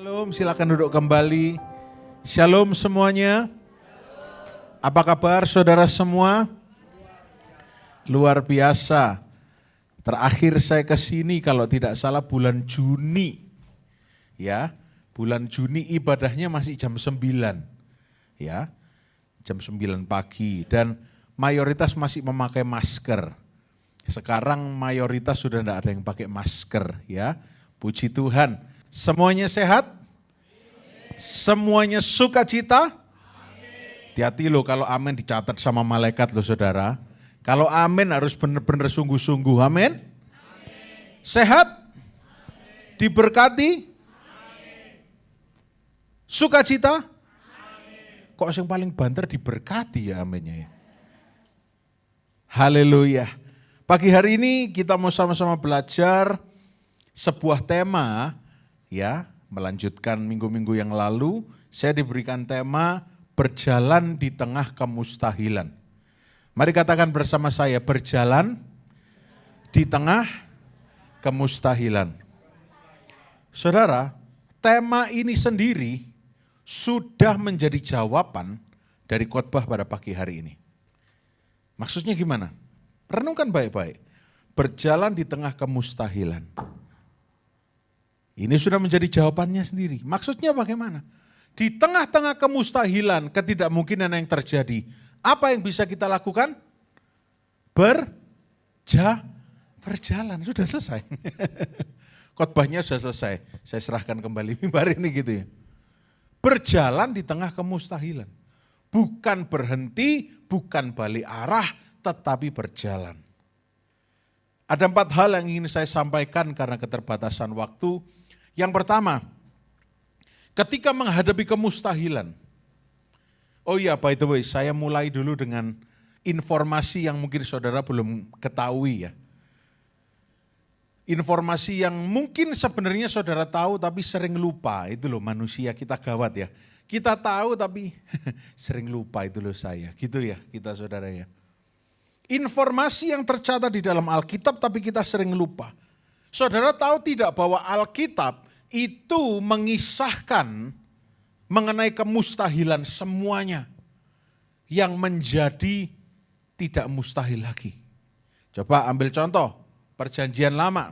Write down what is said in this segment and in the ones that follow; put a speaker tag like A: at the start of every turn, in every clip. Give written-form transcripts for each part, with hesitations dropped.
A: Shalom, silakan duduk kembali. Shalom semuanya. Apa kabar saudara semua? Luar biasa. Terakhir saya ke sini kalau tidak salah bulan Juni. Ya, bulan Juni ibadahnya masih jam 9. Ya, jam 9 pagi dan mayoritas masih memakai masker. Sekarang mayoritas sudah tidak ada yang pakai masker, ya. Puji Tuhan. Semuanya sehat? Semuanya sukacita? Hati-hati loh kalau amin dicatat sama malaikat loh saudara. Kalau amin harus benar-benar sungguh-sungguh, amin. Sehat? Diberkati? Sukacita? Kok yang paling banter diberkati ya aminnya ya. Haleluya. Pagi hari ini kita mau sama-sama belajar sebuah tema ya, melanjutkan minggu-minggu yang lalu saya diberikan tema berjalan di tengah kemustahilan. Mari katakan bersama saya, berjalan di tengah kemustahilan. Saudara, tema ini sendiri sudah menjadi jawaban dari khotbah pada pagi hari ini. Maksudnya gimana? Renungkan baik-baik. Berjalan di tengah kemustahilan. Ini sudah menjadi jawabannya sendiri. Maksudnya bagaimana? Di tengah-tengah kemustahilan, ketidakmungkinan yang terjadi, apa yang bisa kita lakukan? Berjalan, sudah selesai. Khotbahnya sudah selesai. Saya serahkan kembali mimbar ini gitu ya. Berjalan di tengah kemustahilan. Bukan berhenti, bukan balik arah, tetapi berjalan. Ada 4 hal yang ingin saya sampaikan karena keterbatasan waktu. Yang pertama, ketika menghadapi kemustahilan. Oh iya, by the way, saya mulai dulu dengan informasi yang mungkin saudara belum ketahui ya. Informasi yang mungkin sebenarnya saudara tahu tapi sering lupa. Itu loh manusia kita gawat ya. Kita tahu tapi sering lupa, itu loh saya. Gitu ya kita saudara ya. Informasi yang tercatat di dalam Alkitab tapi kita sering lupa. Saudara tahu tidak bahwa Alkitab itu mengisahkan mengenai kemustahilan semuanya yang menjadi tidak mustahil lagi. Coba ambil contoh, Perjanjian Lama.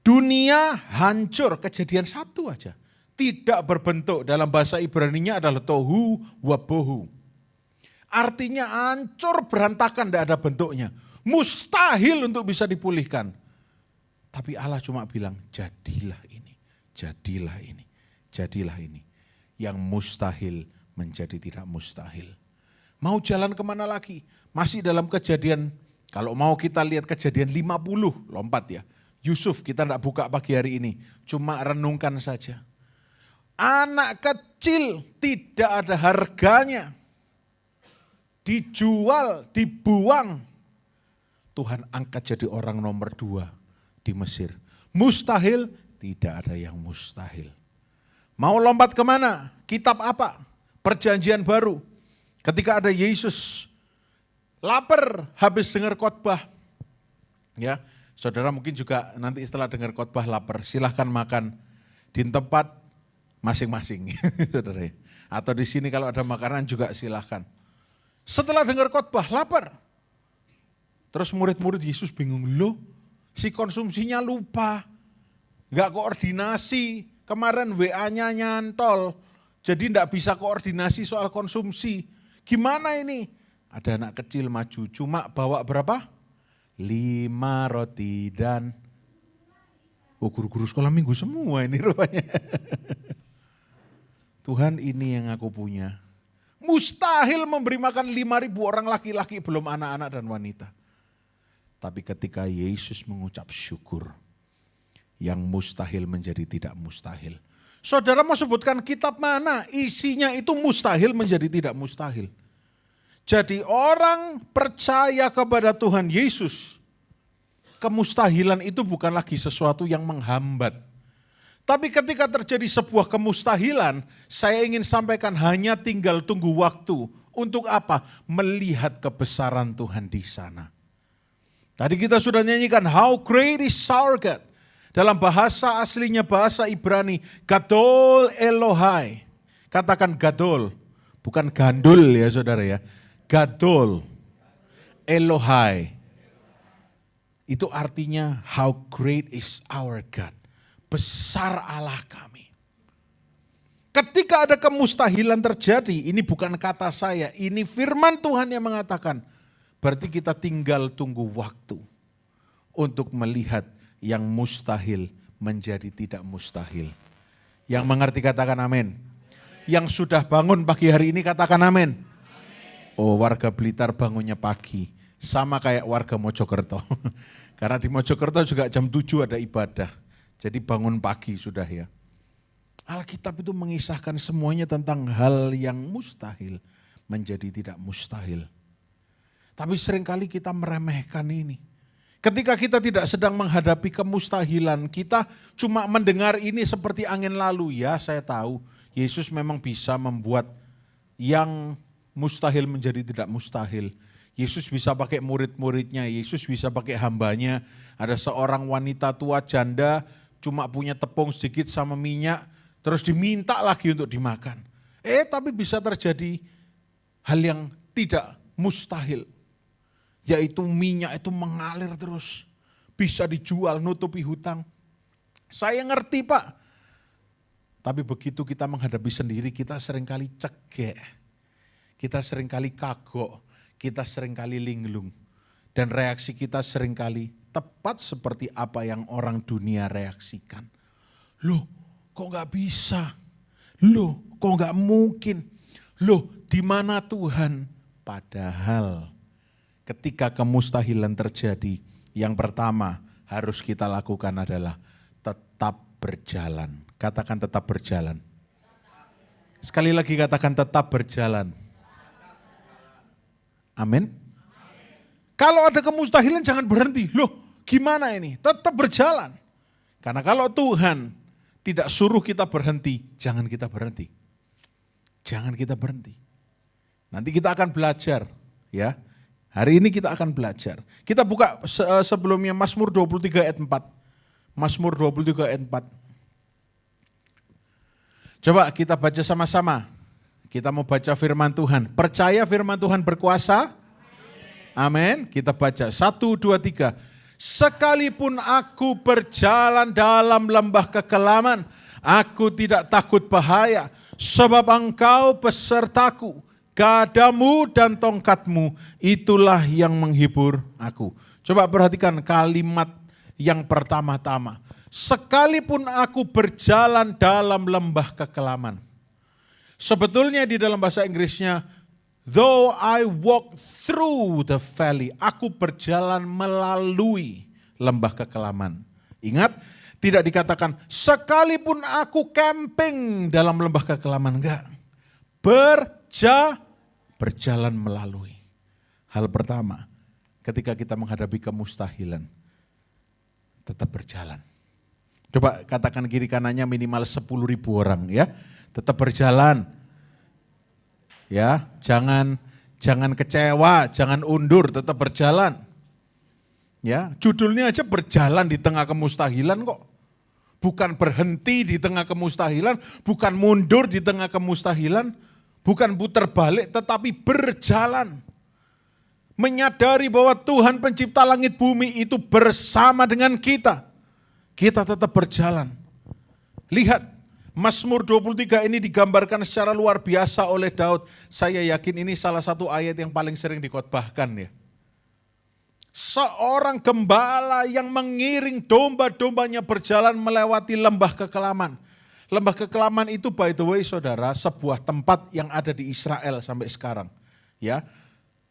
A: Dunia hancur, kejadian 1 aja. Tidak berbentuk, dalam bahasa Ibraninya adalah tohu wabohu. Artinya hancur, berantakan, tidak ada bentuknya. Mustahil untuk bisa dipulihkan. Tapi Allah cuma bilang, jadilah ini, jadilah ini, jadilah ini. Yang mustahil menjadi tidak mustahil. Mau jalan kemana lagi? Masih dalam kejadian, kalau mau kita lihat kejadian 50, lompat ya. Yusuf kita tidak buka pagi hari ini, cuma renungkan saja. Anak kecil tidak ada harganya. Dijual, dibuang. Tuhan angkat jadi orang nomor 2 di Mesir. Mustahil, tidak ada yang mustahil. Mau lompat kemana? Kitab apa? Perjanjian Baru. Ketika ada Yesus lapar habis dengar khotbah. Ya, saudara mungkin juga nanti setelah dengar khotbah lapar, silahkan makan di tempat masing-masing. Saudara. Atau di sini kalau ada makanan juga silahkan. Setelah dengar khotbah lapar. Terus murid-murid Yesus bingung, loh si konsumsinya lupa, nggak koordinasi, kemarin WA-nya nyantol, jadi nggak bisa koordinasi soal konsumsi. Gimana ini? Ada anak kecil maju, cuma bawa berapa? 5 roti dan guru-guru sekolah minggu semua ini rupanya. Tuhan, ini yang aku punya. Mustahil memberi makan 5.000 orang laki-laki, belum anak-anak dan wanita. Tapi ketika Yesus mengucap syukur, yang mustahil menjadi tidak mustahil. Saudara mau sebutkan kitab mana? Isinya itu mustahil menjadi tidak mustahil. Jadi orang percaya kepada Tuhan Yesus, kemustahilan itu bukan lagi sesuatu yang menghambat. Tapi ketika terjadi sebuah kemustahilan, saya ingin sampaikan hanya tinggal tunggu waktu. Untuk apa? Melihat kebesaran Tuhan di sana. Tadi kita sudah nyanyikan, how great is our God. Dalam bahasa aslinya bahasa Ibrani, Gadol Elohai. Katakan Gadol, bukan gandul ya saudara ya. Gadol Elohai. Itu artinya how great is our God. Besar Allah kami. Ketika ada kemustahilan terjadi, ini bukan kata saya, ini firman Tuhan yang mengatakan. Berarti kita tinggal tunggu waktu untuk melihat yang mustahil menjadi tidak mustahil. Yang mengerti katakan amin. Yang sudah bangun pagi hari ini katakan amin. Oh, warga Blitar bangunnya pagi. Sama kayak warga Mojokerto. Karena di Mojokerto juga jam 7 ada ibadah. Jadi bangun pagi sudah ya. Alkitab itu mengisahkan semuanya tentang hal yang mustahil menjadi tidak mustahil. Tapi seringkali kita meremehkan ini. Ketika kita tidak sedang menghadapi kemustahilan, kita cuma mendengar ini seperti angin lalu. Ya, saya tahu Yesus memang bisa membuat yang mustahil menjadi tidak mustahil. Yesus bisa pakai murid-muridnya, Yesus bisa pakai hambanya. Ada seorang wanita tua janda cuma punya tepung sedikit sama minyak, terus diminta lagi untuk dimakan. Tapi bisa terjadi hal yang tidak mustahil. Yaitu minyak itu mengalir terus. Bisa dijual, nutupi hutang. Saya ngerti Pak. Tapi begitu kita menghadapi sendiri, kita seringkali cegek. Kita seringkali kagok. Kita seringkali linglung. Dan reaksi kita seringkali tepat seperti apa yang orang dunia reaksikan. Loh, kok gak bisa? Loh, kok gak mungkin? Loh, di mana Tuhan? Padahal ketika kemustahilan terjadi, yang pertama harus kita lakukan adalah tetap berjalan. Katakan tetap berjalan. Sekali lagi katakan tetap berjalan. Amin. Kalau ada kemustahilan jangan berhenti. Loh, gimana ini? Tetap berjalan. Karena kalau Tuhan tidak suruh kita berhenti, jangan kita berhenti. Jangan kita berhenti. Nanti kita akan belajar, ya. Hari ini kita akan belajar. Kita buka sebelumnya Mazmur 23 ayat 4. Mazmur 23 ayat 4. Coba kita baca sama-sama. Kita mau baca firman Tuhan. Percaya firman Tuhan berkuasa? Amin. Kita baca 1, 2, 3. Sekalipun aku berjalan dalam lembah kekelaman, aku tidak takut bahaya, sebab Engkau besertaku. Gadamu dan tongkatmu itulah yang menghibur aku. Coba perhatikan kalimat yang pertama-tama. Sekalipun aku berjalan dalam lembah kekelaman. Sebetulnya di dalam bahasa Inggrisnya, though I walk through the valley, aku berjalan melalui lembah kekelaman. Ingat, tidak dikatakan sekalipun aku camping dalam lembah kekelaman, enggak. Berjalan melalui. Hal pertama, ketika kita menghadapi kemustahilan, tetap berjalan. Coba katakan kiri kanannya minimal 10.000 orang ya. Tetap berjalan. Ya, jangan kecewa, jangan undur, tetap berjalan. Ya, judulnya aja berjalan di tengah kemustahilan kok. Bukan berhenti di tengah kemustahilan, bukan mundur di tengah kemustahilan, bukan putar balik tetapi berjalan. Menyadari bahwa Tuhan pencipta langit bumi itu bersama dengan kita. Kita tetap berjalan. Lihat, Mazmur 23 ini digambarkan secara luar biasa oleh Daud. Saya yakin ini salah satu ayat yang paling sering dikhotbahkan ya. Seorang gembala yang mengiring domba-dombanya berjalan melewati lembah kekelaman. Lembah kekelaman itu by the way saudara, sebuah tempat yang ada di Israel sampai sekarang. Ya,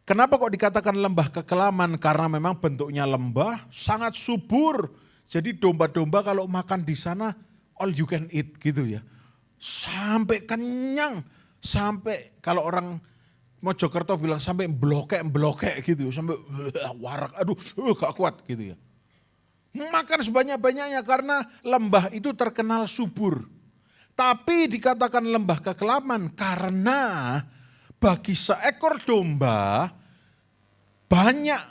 A: kenapa kok dikatakan lembah kekelaman? Karena memang bentuknya lembah, sangat subur. Jadi domba-domba kalau makan di sana all you can eat gitu ya. Sampai kenyang, sampai kalau orang Mojokerto bilang sampai blokek gitu, sampai warak, aduh gak kuat gitu ya. Makan sebanyak-banyaknya karena lembah itu terkenal subur. Tapi dikatakan lembah kekelaman karena bagi seekor domba banyak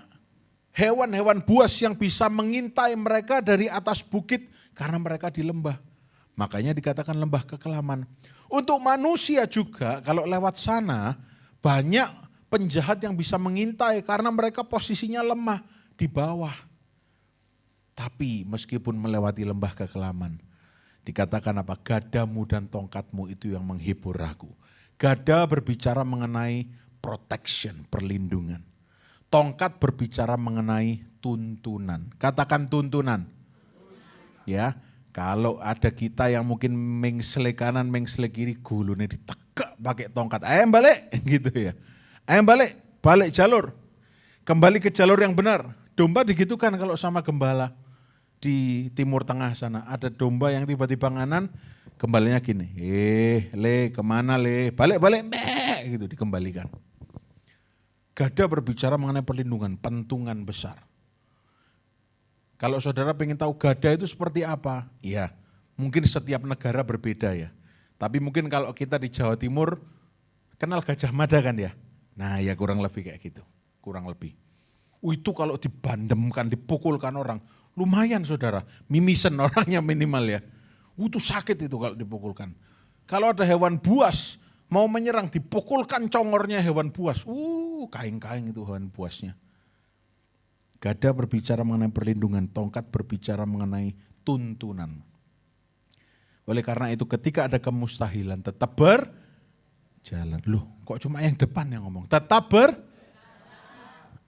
A: hewan-hewan buas yang bisa mengintai mereka dari atas bukit karena mereka di lembah. Makanya dikatakan lembah kekelaman. Untuk manusia juga kalau lewat sana banyak penjahat yang bisa mengintai karena mereka posisinya lemah di bawah. Tapi meskipun melewati lembah kekelaman, dikatakan apa? Gadamu dan tongkatmu itu yang menghibur aku. Gada berbicara mengenai protection, perlindungan. Tongkat berbicara mengenai tuntunan. Katakan tuntunan. Ya, kalau ada kita yang mungkin mengsele kanan, mengsele kiri, gulune ditegak pakai tongkat. Ayo balik, gitu ya. Ayo balik, balik jalur. Kembali ke jalur yang benar. Domba digitukan kalau sama gembala. Di Timur Tengah sana ada domba yang tiba-tiba nganan, kembalinya gini, le kemana le, balik-balik, gitu dikembalikan. Gada berbicara mengenai perlindungan, pentungan besar. Kalau saudara pengen tahu gada itu seperti apa, ya mungkin setiap negara berbeda ya. Tapi mungkin kalau kita di Jawa Timur, kenal Gajah Mada kan ya? Nah ya kurang lebih kayak gitu, kurang lebih. Itu kalau dibandemkan, dipukulkan orang, lumayan saudara, mimisen orangnya minimal ya. Itu sakit itu kalau dipukulkan. Kalau ada hewan buas mau menyerang, dipukulkan congornya hewan buas. Kaing-kaing itu hewan buasnya. Gada berbicara mengenai perlindungan, tongkat berbicara mengenai tuntunan. Oleh karena itu ketika ada kemustahilan tetap berjalan. Loh kok cuma yang depan yang ngomong? Tetap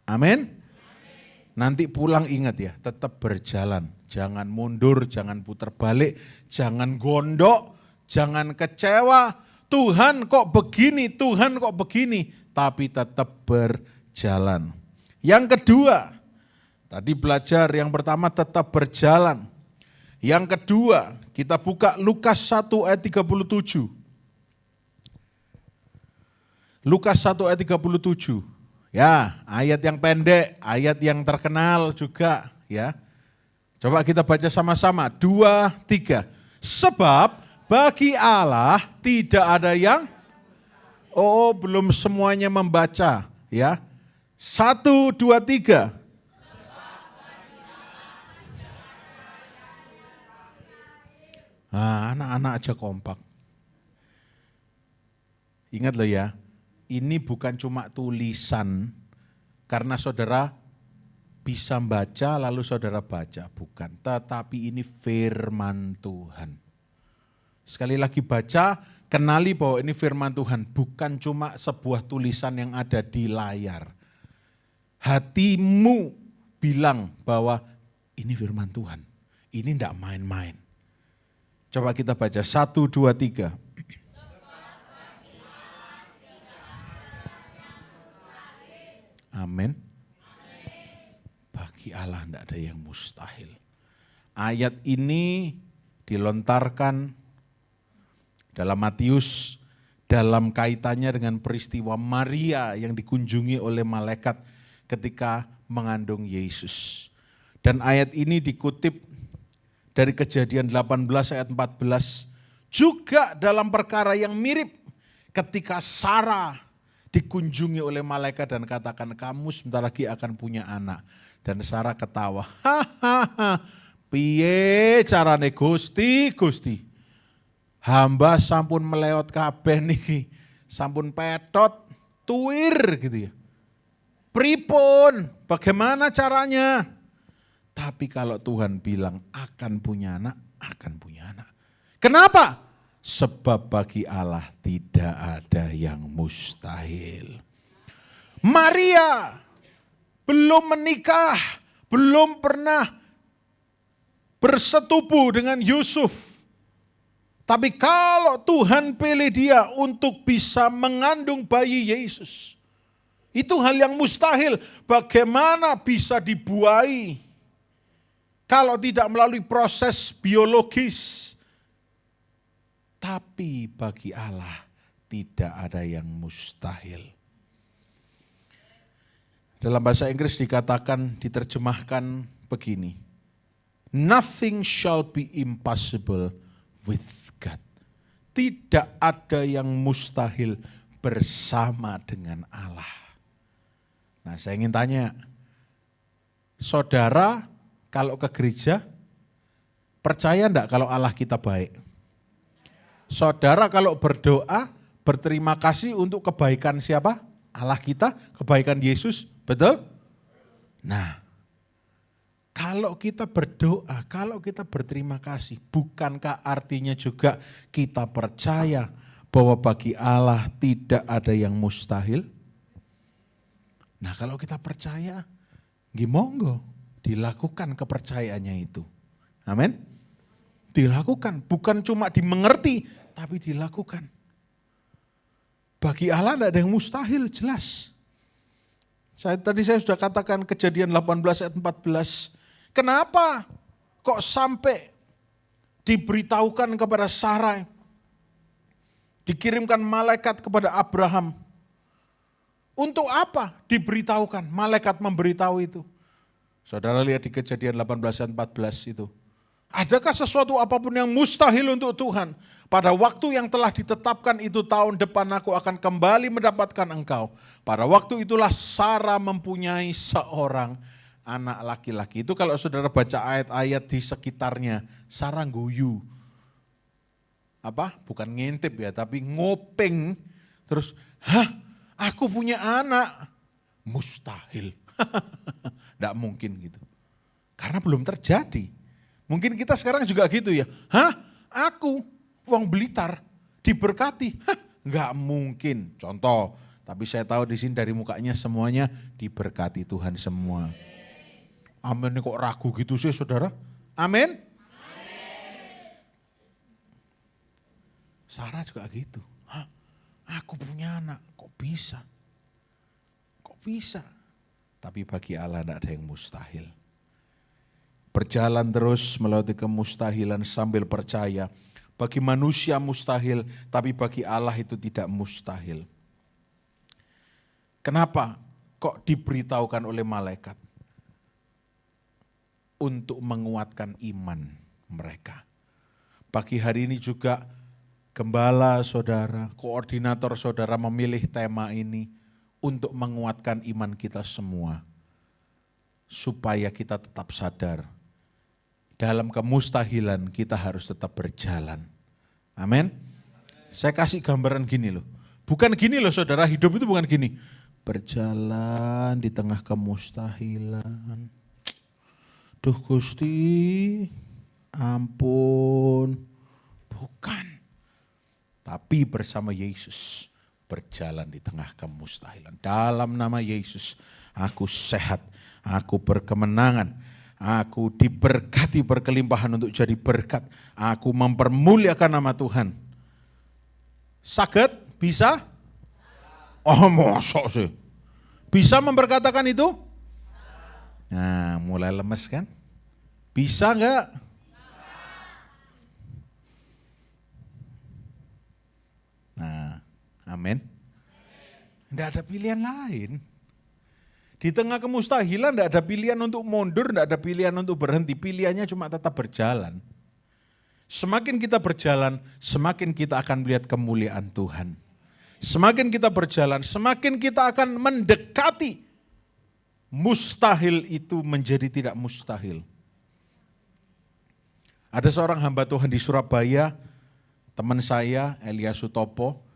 A: Amin. Nanti pulang ingat ya, tetap berjalan. Jangan mundur, jangan putar balik, jangan gondok, jangan kecewa. Tuhan kok begini, Tuhan kok begini. Tapi tetap berjalan. Yang kedua, tadi belajar yang pertama tetap berjalan. Yang kedua, kita buka Lukas 1 ayat 37. Lukas 1 ayat 37. Ya, ayat yang pendek, ayat yang terkenal juga ya. Coba kita baca sama-sama, 2, 3. Sebab bagi Allah tidak ada yang, belum semuanya membaca ya. 1, 2, 3. Nah, anak-anak aja kompak. Ingat loh ya, ini bukan cuma tulisan karena saudara bisa baca lalu saudara baca, bukan. Tetapi ini firman Tuhan. Sekali lagi baca, kenali bahwa ini firman Tuhan, bukan cuma sebuah tulisan yang ada di layar. Hatimu bilang bahwa ini firman Tuhan, ini tidak main-main. Coba kita baca 1, 2, 3. Amin. Bagi Allah tidak ada yang mustahil. Ayat ini dilontarkan dalam Matius dalam kaitannya dengan peristiwa Maria yang dikunjungi oleh malaikat ketika mengandung Yesus. Dan ayat ini dikutip dari Kejadian 18 ayat 14 juga dalam perkara yang mirip ketika Sarah dikunjungi oleh malaikat dan katakan kamu sebentar lagi akan punya anak. Dan Sarah ketawa, hahaha, piye carane Gusti, hamba sampun melewat kabeh niki, sampun petot, tuir gitu ya. Pripun, bagaimana caranya? Tapi kalau Tuhan bilang akan punya anak, akan punya anak. Kenapa? Sebab bagi Allah tidak ada yang mustahil. Maria belum menikah, belum pernah bersetubuh dengan Yusuf. Tapi kalau Tuhan pilih dia untuk bisa mengandung bayi Yesus, itu hal yang mustahil. Bagaimana bisa dibuai kalau tidak melalui proses biologis? Tapi bagi Allah tidak ada yang mustahil. Dalam bahasa Inggris dikatakan, diterjemahkan begini. Nothing shall be impossible with God. Tidak ada yang mustahil bersama dengan Allah. Nah saya ingin tanya, saudara kalau ke gereja, Percaya enggak kalau Allah kita baik? Saudara kalau berdoa, berterima kasih untuk kebaikan siapa? Allah kita, kebaikan Yesus, betul? Nah, kalau kita berdoa, kalau kita berterima kasih, bukankah artinya juga kita percaya bahwa bagi Allah tidak ada yang mustahil? Nah, kalau kita percaya, gimonggo dilakukan kepercayaannya itu. Amin. Dilakukan, bukan cuma dimengerti, tapi dilakukan. Bagi Allah tidak ada yang mustahil, jelas. Tadi saya sudah katakan Kejadian 18 ayat 14. Kenapa kok sampai diberitahukan kepada Sarai, dikirimkan malaikat kepada Abraham? Untuk apa diberitahukan? Malaikat memberitahu itu. Saudara lihat di Kejadian 18 ayat 14 itu. Adakah sesuatu apapun yang mustahil untuk Tuhan? Pada waktu yang telah ditetapkan itu tahun depan aku akan kembali mendapatkan engkau. Pada waktu itulah Sarah mempunyai seorang anak laki-laki. Itu kalau saudara baca ayat-ayat di sekitarnya, Sarah guyu. Apa? Bukan ngintip ya, tapi ngopeng. Terus, aku punya anak. Mustahil. Tidak mungkin gitu. Karena belum terjadi. Mungkin kita sekarang juga gitu ya. Aku, wong Blitar, diberkati. Enggak mungkin. Contoh, tapi saya tahu di sini dari mukanya semuanya diberkati Tuhan semua. Amin, kok ragu gitu sih saudara? Amin. Sarah juga gitu. Aku punya anak, kok bisa? Kok bisa? Tapi bagi Allah tidak ada yang mustahil. Berjalan terus melewati kemustahilan sambil percaya. Bagi manusia mustahil, tapi bagi Allah itu tidak mustahil. Kenapa kok diberitahukan oleh malaikat? Untuk menguatkan iman mereka. Pagi hari ini juga gembala saudara, koordinator saudara memilih tema ini untuk menguatkan iman kita semua. Supaya kita tetap sadar. Dalam kemustahilan kita harus tetap berjalan. Amin. Saya kasih gambaran gini loh. Bukan gini loh saudara, hidup itu bukan gini. Berjalan di tengah kemustahilan. Duh Gusti, ampun. Bukan. Tapi bersama Yesus berjalan di tengah kemustahilan. Dalam nama Yesus aku sehat, aku berkemenangan. Aku diberkati berkelimpahan untuk jadi berkat. Aku mempermuliakan nama Tuhan. Sakit? Bisa? Oh mosok sih. Bisa memperkatakan itu? Nah mulai lemes kan? Bisa enggak? Nah amin. Enggak ada pilihan lain. Di tengah kemustahilan tidak ada pilihan untuk mundur, tidak ada pilihan untuk berhenti. Pilihannya cuma tetap berjalan. Semakin kita berjalan, semakin kita akan melihat kemuliaan Tuhan. Semakin kita berjalan, semakin kita akan mendekati mustahil itu menjadi tidak mustahil. Ada seorang hamba Tuhan di Surabaya, teman saya Elia Sutopo,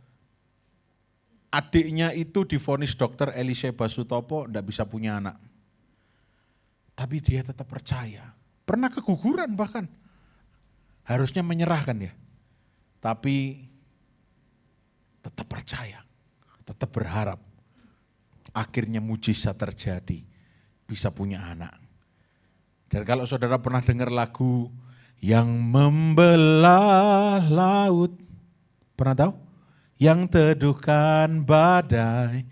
A: adiknya itu divonis dokter Eliseba Sutopo tidak bisa punya anak. Tapi dia tetap percaya. Pernah keguguran bahkan. Harusnya menyerahkan ya. Tapi tetap percaya. Tetap berharap. Akhirnya mujizat terjadi. Bisa punya anak. Dan kalau saudara pernah dengar lagu Yang Membelah Laut. Pernah tahu? Yang teduhkan badai,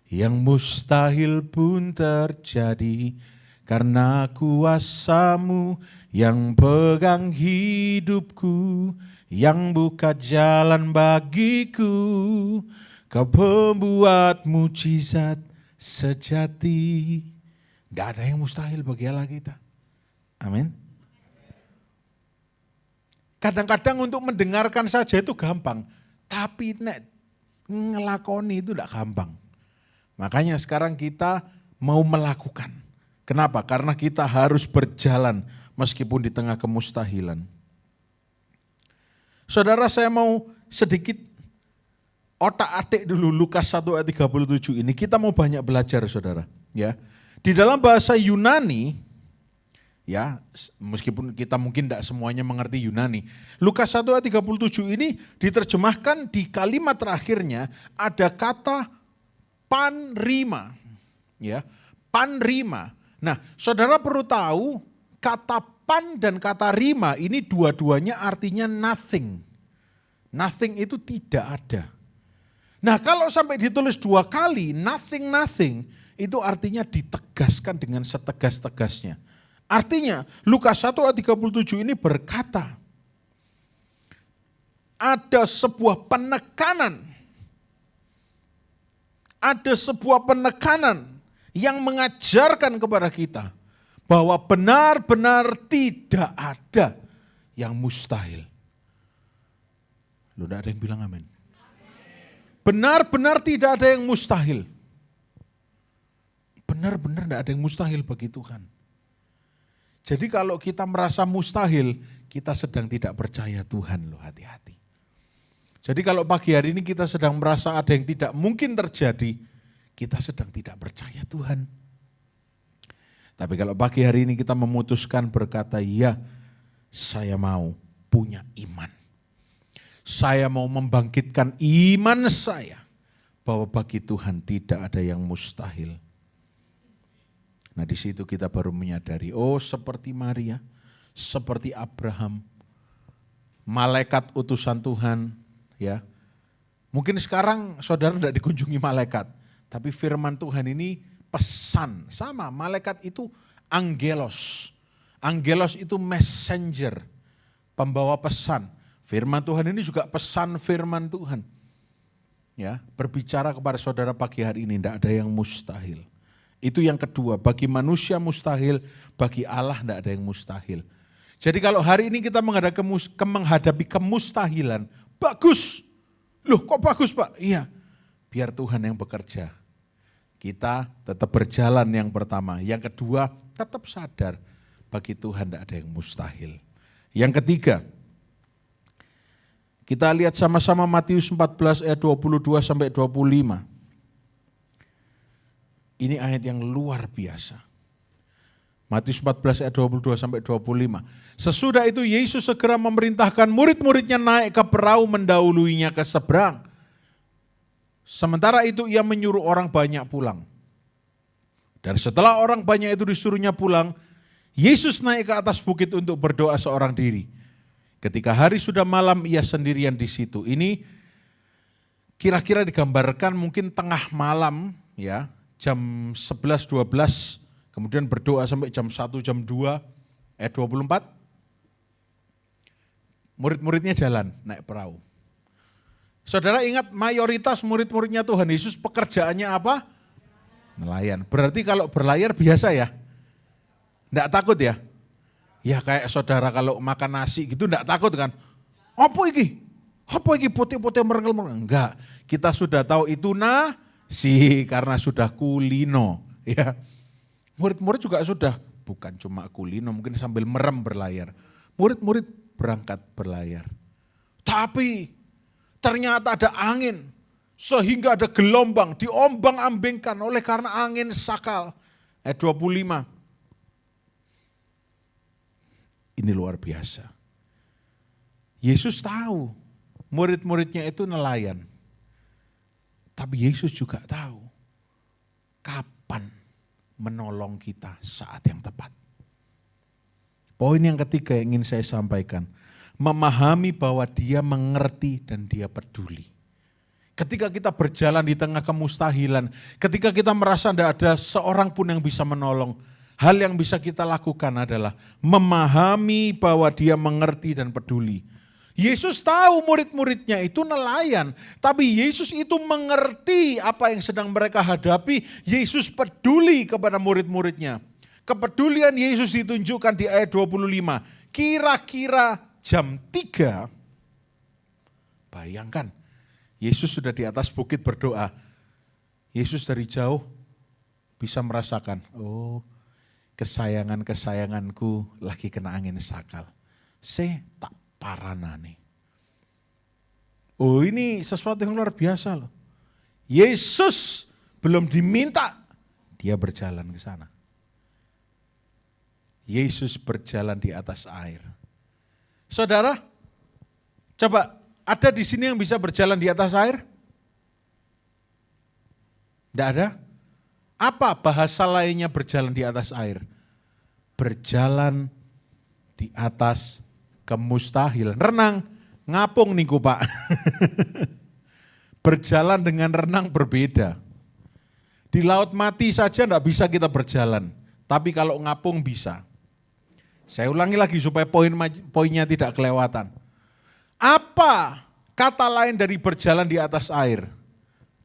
A: yang mustahil pun terjadi, karena kuasa-Mu yang pegang hidupku, yang buka jalan bagiku, Kau pembuat mujizat sejati. Gak ada yang mustahil bagi Allah kita. Amin. Kadang-kadang untuk mendengarkan saja itu gampang. Tapi nek ngelakoni itu tidak gampang. Makanya sekarang kita mau melakukan. Kenapa? Karena kita harus berjalan meskipun di tengah kemustahilan. Saudara, saya mau sedikit otak-atik dulu Lukas 1 ayat 37 ini. Kita mau banyak belajar, saudara. Ya, di dalam bahasa Yunani, ya, meskipun kita mungkin tidak semuanya mengerti Yunani, Lukas 1 ayat 37 ini diterjemahkan di kalimat terakhirnya ada kata panrima. Ya, panrima. Nah, saudara perlu tahu kata pan dan kata rima ini dua-duanya artinya nothing. Nothing itu tidak ada. Nah, kalau sampai ditulis dua kali nothing itu artinya ditegaskan dengan setegas-tegasnya. Artinya Lukas 1 ayat 37 ini berkata ada sebuah penekanan. Ada sebuah penekanan yang mengajarkan kepada kita bahwa benar-benar tidak ada yang mustahil. Lu tidak ada yang bilang amin. Benar-benar tidak ada yang mustahil. Benar-benar tidak ada yang mustahil bagi Tuhan. Jadi kalau kita merasa mustahil, kita sedang tidak percaya Tuhan, loh, hati-hati. Jadi kalau pagi hari ini kita sedang merasa ada yang tidak mungkin terjadi, kita sedang tidak percaya Tuhan. Tapi kalau pagi hari ini kita memutuskan berkata, ya, saya mau punya iman. Saya mau membangkitkan iman saya bahwa bagi Tuhan tidak ada yang mustahil. Nah, di situ kita baru menyadari, oh, seperti Maria, seperti Abraham, malaikat utusan Tuhan, ya. Mungkin sekarang saudara tidak dikunjungi malaikat, tapi firman Tuhan ini pesan, sama, malaikat itu angelos. Angelos itu messenger, pembawa pesan. Firman Tuhan ini juga pesan firman Tuhan. Ya, berbicara kepada saudara pagi hari ini, tidak ada yang mustahil. Itu yang kedua, bagi manusia mustahil, bagi Allah tidak ada yang mustahil. Jadi kalau hari ini kita menghadapi kemustahilan, bagus. Loh, kok bagus, Pak? Iya, biar Tuhan yang bekerja. Kita tetap berjalan yang pertama. Yang kedua, tetap sadar bagi Tuhan tidak ada yang mustahil. Yang ketiga, kita lihat sama-sama Matius 14 ayat 22 sampai 25. Ini ayat yang luar biasa. Matius 14 ayat 22 sampai 25. Sesudah itu Yesus segera memerintahkan murid-muridnya naik ke perahu mendahuluinya ke seberang. Sementara itu ia menyuruh orang banyak pulang. Dan setelah orang banyak itu disuruhnya pulang, Yesus naik ke atas bukit untuk berdoa seorang diri. Ketika hari sudah malam, ia sendirian di situ. Ini kira-kira digambarkan mungkin tengah malam, ya, jam 11, 12, kemudian berdoa sampai jam 1, jam 2, ayat 24. Murid-muridnya jalan, naik perahu. Saudara ingat mayoritas murid-muridnya Tuhan Yesus pekerjaannya apa? Nelayan. Berarti kalau berlayar biasa ya? Enggak takut ya? Ya kayak saudara kalau makan nasi gitu enggak takut kan? Apa iki? Apa iki putih-putih merengkel-merengkel? Enggak. Kita sudah tahu itu nasi karena sudah kulino. Ya. Murid-murid juga sudah, bukan cuma kulino, mungkin sambil merem berlayar. Murid-murid berangkat berlayar. Tapi ternyata ada angin, sehingga ada gelombang, diombang-ambingkan oleh karena angin sakal. Ayat 25. Ini luar biasa. Yesus tahu murid-muridnya itu nelayan. Tapi Yesus juga tahu kapan menolong kita saat yang tepat. Poin yang ketiga yang ingin saya sampaikan, memahami bahwa dia mengerti dan dia peduli. Ketika kita berjalan di tengah kemustahilan, ketika kita merasa tidak ada seorang pun yang bisa menolong, hal yang bisa kita lakukan adalah memahami bahwa dia mengerti dan peduli. Yesus tahu murid-muridnya itu nelayan, tapi Yesus itu mengerti apa yang sedang mereka hadapi. Yesus peduli kepada murid-muridnya. Kepedulian Yesus ditunjukkan di ayat 25. Kira-kira jam 3, bayangkan, Yesus sudah di atas bukit berdoa. Yesus dari jauh bisa merasakan, oh, kesayangan-kesayanganku lagi kena angin sakal. Tak paranane. Oh, ini sesuatu yang luar biasa loh. Yesus belum diminta, dia berjalan ke sana. Yesus berjalan di atas air. Saudara, coba ada di sini yang bisa berjalan di atas air? Tidak ada? Apa bahasa lainnya berjalan di atas air? Berjalan di atas kemustahilan. Renang, ngapung nih Pak. Berjalan dengan renang berbeda. Di laut mati saja tidak bisa kita berjalan. Tapi kalau ngapung bisa. Saya ulangi lagi supaya poinnya tidak kelewatan. Apa kata lain dari berjalan di atas air?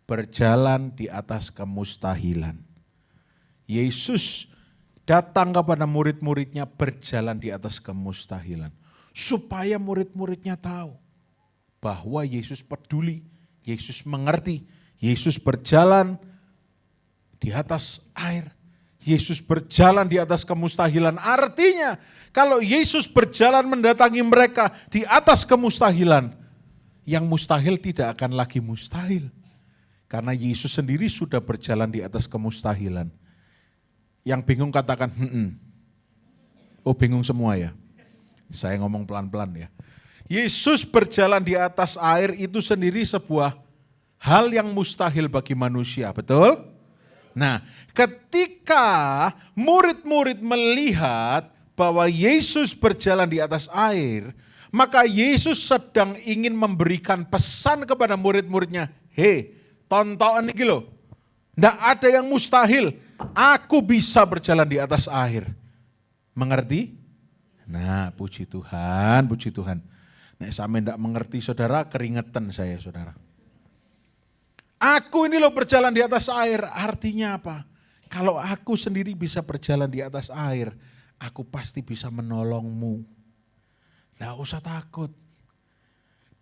A: Berjalan di atas kemustahilan. Yesus datang kepada murid-muridnya berjalan di atas kemustahilan. Supaya murid-muridnya tahu bahwa Yesus peduli, Yesus mengerti, Yesus berjalan di atas air. Yesus berjalan di atas kemustahilan. Artinya kalau Yesus berjalan mendatangi mereka di atas kemustahilan, yang mustahil tidak akan lagi mustahil. Karena Yesus sendiri sudah berjalan di atas kemustahilan. Yang bingung katakan, Oh bingung semua ya? Saya ngomong pelan-pelan ya. Yesus berjalan di atas air itu sendiri sebuah hal yang mustahil bagi manusia, betul? Nah, ketika murid-murid melihat bahwa Yesus berjalan di atas air, maka Yesus sedang ingin memberikan pesan kepada murid-muridnya, tonton ini loh, tidak ada yang mustahil, aku bisa berjalan di atas air. Mengerti? Nah, puji Tuhan, puji Tuhan. Nek sampe tidak mengerti saudara, keringetan saya saudara. Aku ini loh berjalan di atas air, artinya apa? Kalau aku sendiri bisa berjalan di atas air, aku pasti bisa menolongmu. Nggak usah takut.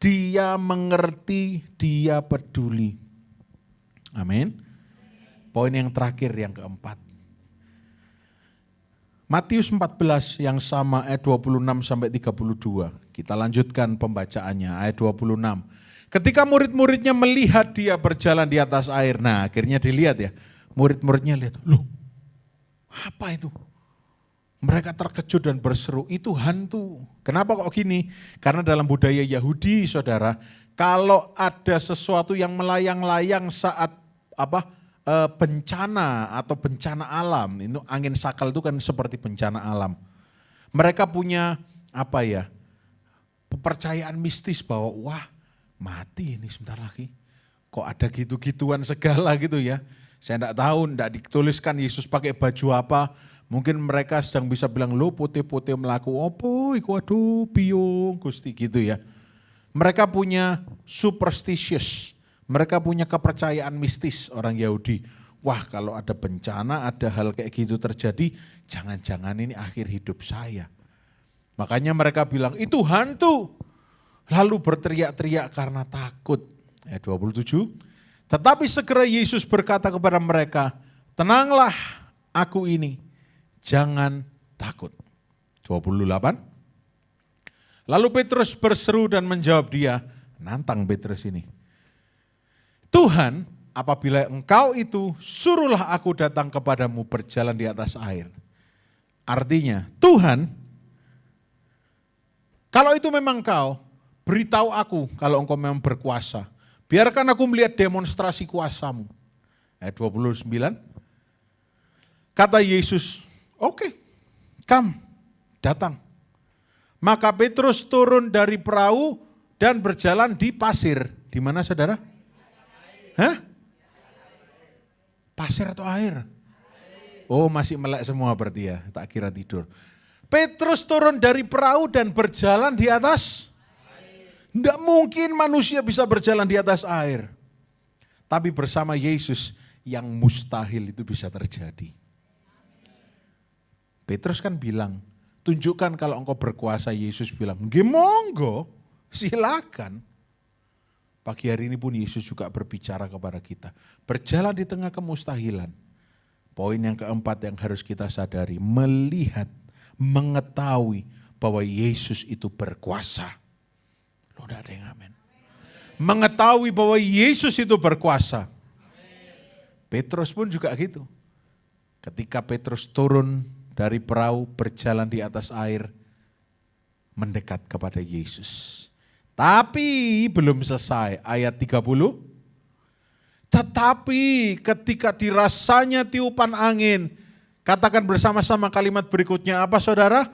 A: Dia mengerti, dia peduli. Amin. Poin yang terakhir, yang keempat. Matius 14 yang sama ayat 26 sampai 32. Kita lanjutkan pembacaannya ayat 26. Ketika murid-muridnya melihat dia berjalan di atas air, nah akhirnya dilihat ya, murid-muridnya lihat, loh apa itu? Mereka terkejut dan berseru, itu hantu. Kenapa kok gini? Karena dalam budaya Yahudi saudara, kalau ada sesuatu yang melayang-layang saat bencana atau bencana alam, itu angin sakal itu kan seperti bencana alam. Mereka punya kepercayaan mistis bahwa wah mati ini sebentar lagi. Kok ada gitu-gituan segala gitu ya. Saya enggak tahu, enggak dituliskan Yesus pakai baju apa. Mungkin mereka sedang bisa bilang, lo putih-putih melaku opo, iku aduh biung, Gusti gitu ya. Mereka punya superstitious, mereka punya kepercayaan mistis orang Yahudi. Wah kalau ada bencana, ada hal kayak gitu terjadi, jangan-jangan ini akhir hidup saya. Makanya mereka bilang, itu hantu. Lalu berteriak-teriak karena takut. Ayat 27. Tetapi segera Yesus berkata kepada mereka, tenanglah aku ini, jangan takut. 28. Lalu Petrus berseru dan menjawab dia, nantang Petrus ini. Tuhan, apabila engkau itu, suruhlah aku datang kepadamu berjalan di atas air. Artinya, Tuhan, kalau itu memang kau, beritahu aku kalau engkau memang berkuasa. Biarkan aku melihat demonstrasi kuasamu. Ayat 29. Kata Yesus, oke, come, datang. Maka Petrus turun dari perahu dan berjalan di pasir. Di mana saudara? Hah? Pasir atau air? Oh masih melek semua berarti ya, tak kira tidur. Petrus turun dari perahu dan berjalan di atas. Tidak mungkin manusia bisa berjalan di atas air. Tapi bersama Yesus yang mustahil itu bisa terjadi. Petrus kan bilang, tunjukkan kalau engkau berkuasa. Yesus bilang, nggih monggo, silakan. Pagi hari ini pun Yesus juga berbicara kepada kita. Berjalan di tengah kemustahilan. Poin yang keempat yang harus kita sadari, melihat, mengetahui bahwa Yesus itu berkuasa. Loh, tidak ada yang amin. Mengetahui bahwa Yesus itu berkuasa. Petrus pun juga gitu. Ketika Petrus turun dari perahu, berjalan di atas air, mendekat kepada Yesus. Tapi belum selesai, ayat 30. Tetapi ketika dirasanya tiupan angin, katakan bersama-sama kalimat berikutnya apa saudara?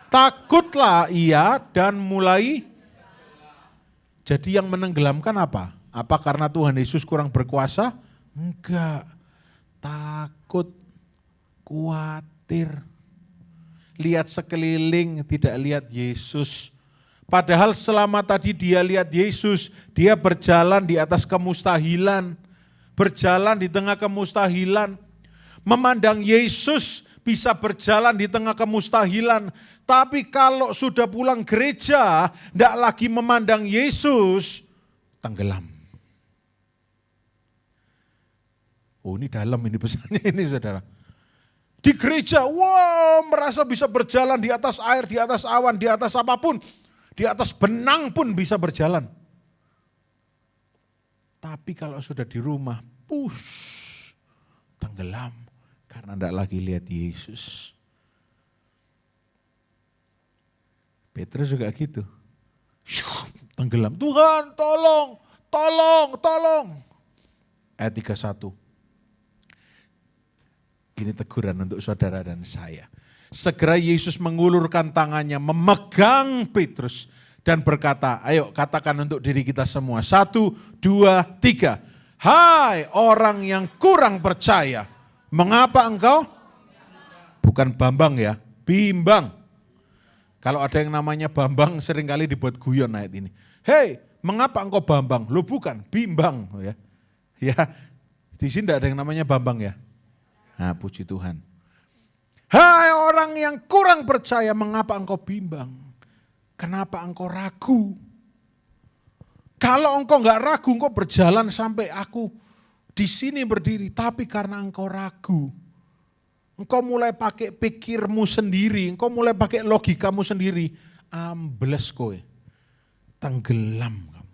A: Takutlah ia dan mulai. Jadi yang menenggelamkan apa? Apa karena Tuhan Yesus kurang berkuasa? Enggak. Takut, khawatir. Lihat sekeliling, tidak lihat Yesus. Padahal selama tadi dia lihat Yesus, dia berjalan di atas kemustahilan. Berjalan di tengah kemustahilan. Memandang Yesus bisa berjalan di tengah kemustahilan. Tapi kalau sudah pulang gereja, tidak lagi memandang Yesus, tenggelam. Oh, ini dalam ini pesannya ini saudara. Di gereja, merasa bisa berjalan di atas air, di atas awan, di atas apapun. Di atas benang pun bisa berjalan. Tapi kalau sudah di rumah, tenggelam. Karena tidak lagi lihat Yesus. Petrus juga gitu. Tenggelam. Tuhan tolong, tolong, tolong. Ayat 31. Ini teguran untuk saudara dan saya. Segera Yesus mengulurkan tangannya, memegang Petrus dan berkata, ayo katakan untuk diri kita semua. 1, 2, 3. Hai orang yang kurang percaya, mengapa engkau? Bukan Bambang ya, bimbang. Kalau ada yang namanya Bambang seringkali dibuat guyon ayat ini. Hei, mengapa engkau Bambang? Lo bukan, bimbang. Ya, di sini tidak ada yang namanya Bambang ya. Nah, puji Tuhan. Hai orang yang kurang percaya, mengapa engkau bimbang? Kenapa engkau ragu? Kalau engkau enggak ragu, engkau berjalan sampai aku di sini berdiri. Tapi karena engkau ragu, engkau mulai pakai pikirmu sendiri, engkau mulai pakai logikamu sendiri. Ambles kowe, tenggelam kamu.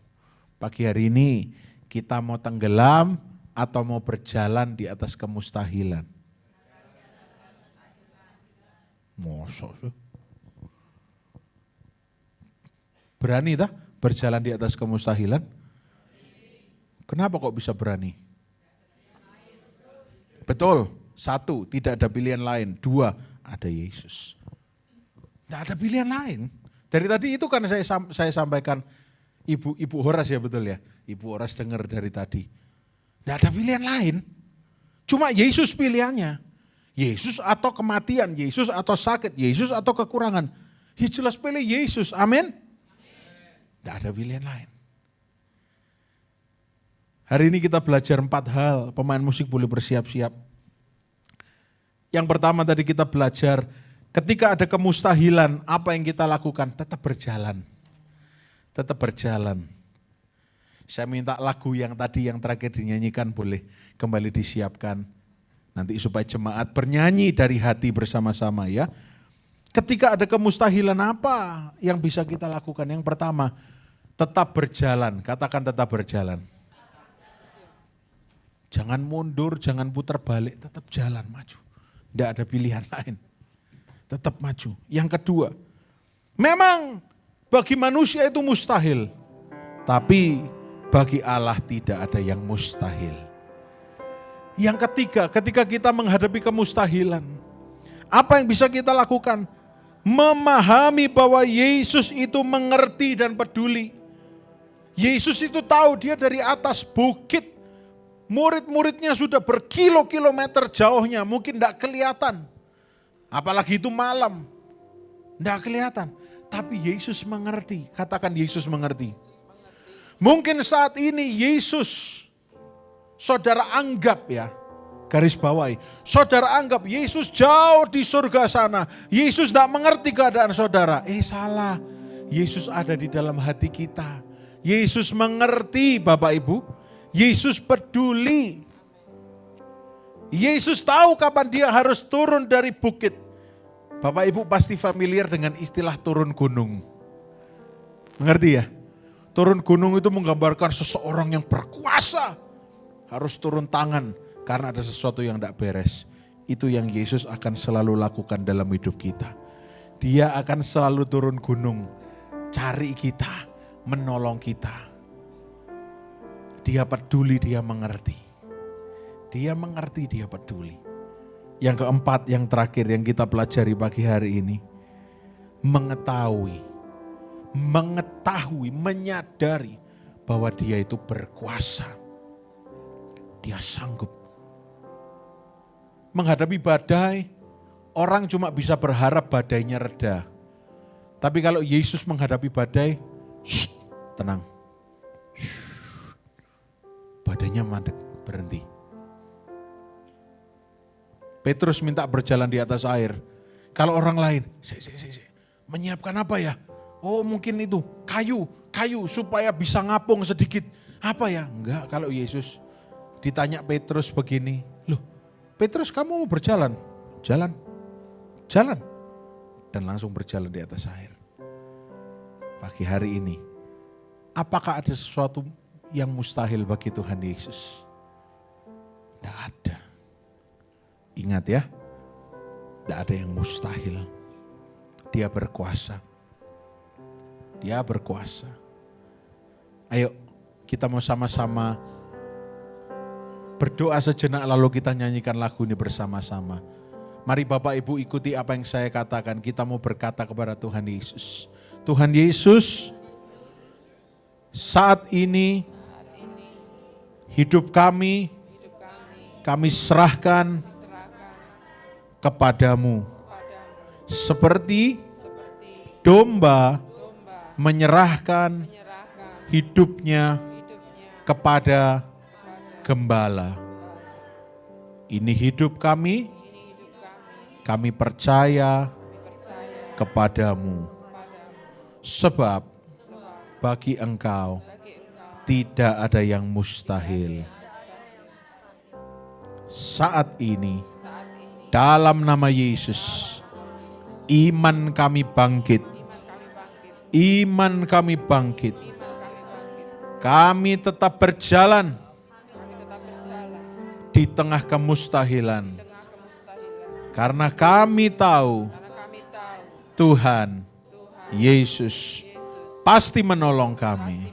A: Pagi hari ini kita mau tenggelam atau mau berjalan di atas kemustahilan? Mosok sih. Berani tak berjalan di atas kemustahilan? Kenapa kok bisa berani? Betul, 1, tidak ada pilihan lain. 2, ada Yesus. Tidak ada pilihan lain. Dari tadi itu kan saya sampaikan, Ibu Horas ya betul ya. Ibu Horas dengar dari tadi. Tidak ada pilihan lain. Cuma Yesus pilihannya. Yesus atau kematian, Yesus atau sakit, Yesus atau kekurangan. Ya jelas pilih Yesus, amin. Tidak ada pilihan lain. Hari ini kita belajar 4 hal, pemain musik boleh bersiap-siap. Yang pertama tadi kita belajar, ketika ada kemustahilan, apa yang kita lakukan? Tetap berjalan. Tetap berjalan. Saya minta lagu yang tadi yang terakhir dinyanyikan boleh kembali disiapkan. Nanti supaya jemaat bernyanyi dari hati bersama-sama ya. Ketika ada kemustahilan apa yang bisa kita lakukan? Yang pertama, tetap berjalan. Katakan tetap berjalan. Jangan mundur, jangan putar balik, tetap jalan maju. Tidak ada pilihan lain. Tetap maju. Yang kedua, memang bagi manusia itu mustahil. Tapi bagi Allah tidak ada yang mustahil. Yang ketiga, ketika kita menghadapi kemustahilan, apa yang bisa kita lakukan? Memahami bahwa Yesus itu mengerti dan peduli. Yesus itu tahu dia dari atas bukit. Murid-muridnya sudah berkilo-kilometer jauhnya, mungkin tidak kelihatan. Apalagi itu malam, tidak kelihatan. Tapi Yesus mengerti, katakan Yesus mengerti. Mungkin saat ini Yesus, saudara anggap ya, garis bawahi. Saudara anggap Yesus jauh di surga sana. Yesus tidak mengerti keadaan saudara. Salah. Yesus ada di dalam hati kita. Yesus mengerti Bapak Ibu. Yesus peduli. Yesus tahu kapan dia harus turun dari bukit. Bapak Ibu pasti familiar dengan istilah turun gunung. Mengerti ya? Turun gunung itu menggambarkan seseorang yang berkuasa. Harus turun tangan karena ada sesuatu yang tidak beres. Itu yang Yesus akan selalu lakukan dalam hidup kita. Dia akan selalu turun gunung, cari kita, menolong kita. Dia peduli, dia mengerti. Dia mengerti, dia peduli. Yang keempat, yang terakhir yang kita pelajari pagi hari ini. Mengetahui, menyadari bahwa dia itu berkuasa. Dia sanggup. Menghadapi badai, orang cuma bisa berharap badainya reda. Tapi kalau Yesus menghadapi badai, tenang. Badainya mandek, berhenti. Petrus minta berjalan di atas air. Kalau orang lain, menyiapkan apa ya? Oh mungkin itu kayu supaya bisa ngapung sedikit. Apa ya? Enggak, kalau Yesus ditanya Petrus begini, loh Petrus kamu mau berjalan? Jalan. Dan langsung berjalan di atas air. Pagi hari ini, apakah ada sesuatu yang mustahil bagi Tuhan Yesus? Tidak ada. Ingat ya, tidak ada yang mustahil. Dia berkuasa. Dia berkuasa. Ayo kita mau sama-sama berdoa sejenak lalu kita nyanyikan lagu ini bersama-sama. Mari Bapak Ibu ikuti apa yang saya katakan. Kita mau berkata kepada Tuhan Yesus. Tuhan Yesus, saat ini hidup kami serahkan kepadamu. Seperti domba menyerahkan hidupnya kepada gembala. Ini hidup kami percaya kepadamu. Sebab bagi Engkau tidak ada yang mustahil. Saat ini dalam nama Yesus, iman kami bangkit. Iman kami bangkit. Kami tetap berjalan di tengah kemustahilan. Karena kami tahu Tuhan Yesus pasti menolong kami.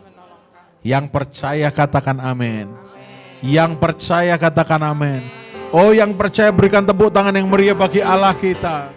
A: Yang percaya katakan amin. Yang percaya katakan amin. Oh yang percaya berikan tepuk tangan yang meriah bagi Allah kita.